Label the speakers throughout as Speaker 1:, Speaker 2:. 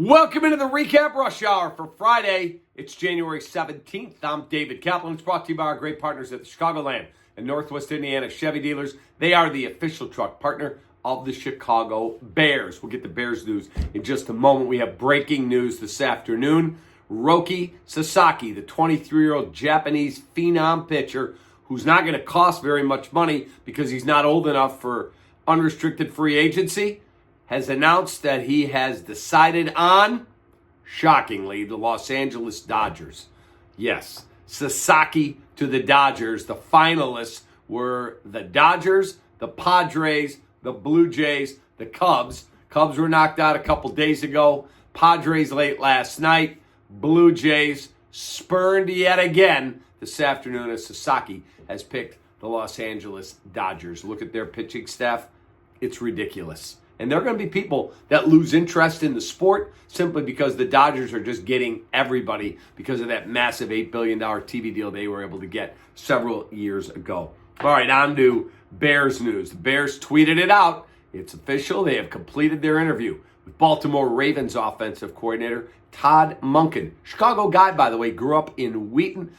Speaker 1: Welcome into the REKAP Rush Hour for Friday. It's January 17th. I'm David Kaplan. It's brought to you by our great partners at the Chicagoland and Northwest Indiana Chevy dealers. They are the official truck partner of the Chicago Bears. We'll get the Bears news in just a moment. We have breaking news this afternoon. REKAP Sasaki, the 23-year-old Japanese phenom pitcher, who's not going to cost very much money because he's not old enough for unrestricted free agency, has announced that he has decided on, shockingly, the Los Angeles Dodgers. Yes, Sasaki to the Dodgers. The finalists were the Dodgers, the Padres, the Blue Jays, the Cubs. Cubs were knocked out a couple days ago. Padres late last night. Blue Jays spurned yet again this afternoon as Sasaki has picked the Los Angeles Dodgers. Look at their pitching staff. It's ridiculous. And there are going to be people that lose interest in the sport simply because the Dodgers are just getting everybody because of that massive $8 billion TV deal they were able to get several years ago. All right, on to Bears news. The Bears tweeted it out. It's official. They have completed their interview with Baltimore Ravens offensive coordinator Todd Monken. Chicago guy, by the way, grew up in Wheaton,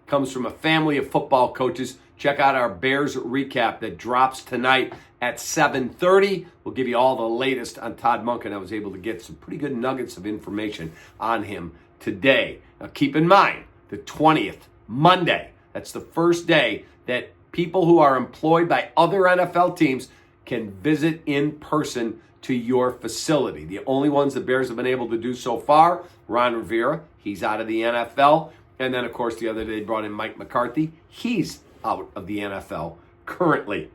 Speaker 1: comes from a family of football coaches. Check out our Bears recap that drops tonight at 7:30. We'll give you all the latest on Todd Monken. I was able to get some pretty good nuggets of information on him today. Now keep in mind, the 20th, Monday, that's the first day that people who are employed by other NFL teams can visit in person to your facility. The only ones the Bears have been able to do so far, Ron Rivera, he's out of the NFL. And then, of course, the other day they brought in Mike McCarthy. He's out of the NFL currently.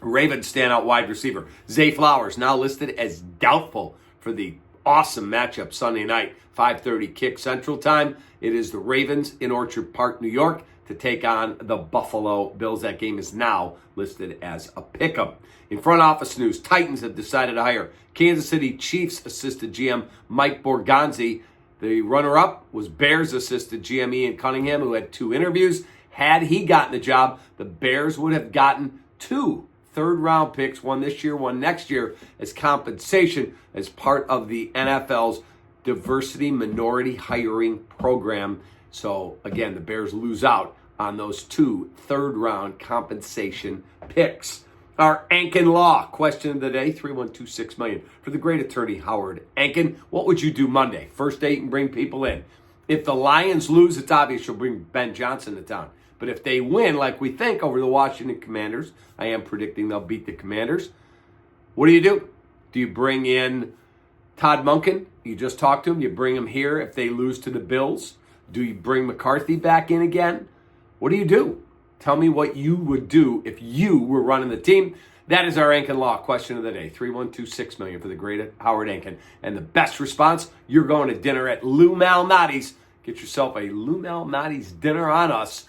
Speaker 1: Ravens standout wide receiver Zay Flowers now listed as doubtful for the awesome matchup Sunday night, 5:30 kick Central Time. It is the Ravens in Orchard Park, New York, to take on the Buffalo Bills. That game is now listed as a pick'em. In front office news, Titans have decided to hire Kansas City Chiefs assistant GM Mike Borgonzi. The runner-up was Bears assistant GM Ian Cunningham, who had 2 interviews. Had he gotten the job, the Bears would have gotten 2 third-round picks, one this year, one next year, as compensation as part of the NFL's diversity minority hiring program. So, again, the Bears lose out on those 2 third-round compensation picks. Our Anken Law question of the day, 312-6 million. For the great attorney, Howard Anken, what would you do Monday? First date and bring people in. If the Lions lose, it's obvious you'll bring Ben Johnson to town. But if they win, like we think, over the Washington Commanders, I am predicting they'll beat the Commanders. What do? Do you bring in Todd Monken? You just talked to him. You bring him here if they lose to the Bills. Do you bring McCarthy back in again? What do? Tell me what you would do if you were running the team. That is our Anken Law question of the day. 312-6 million for the great Howard Anken. And the best response, you're going to dinner at Lou Malnati's. Get yourself a Lou Malnati's dinner on us.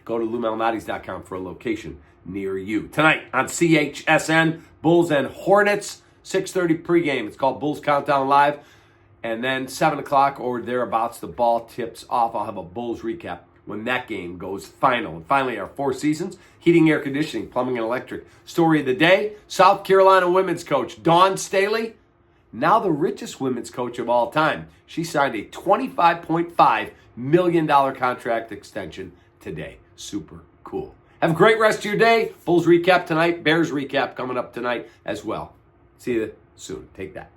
Speaker 1: Go to LouMalnati's.com for a location near you. Tonight on CHSN, Bulls and Hornets, 6:30 pregame. It's called Bulls Countdown Live. And then 7 o'clock or thereabouts, the ball tips off. I'll have a Bulls recap when that game goes final. And finally, our 4 seasons, heating, air conditioning, plumbing, and electric. Story of the day, South Carolina women's coach Dawn Staley, now the richest women's coach of all time. She signed a $25.5 million contract extension today. Super cool. Have a great rest of your day. Bulls recap tonight. Bears recap coming up tonight as well. See you soon. Take that.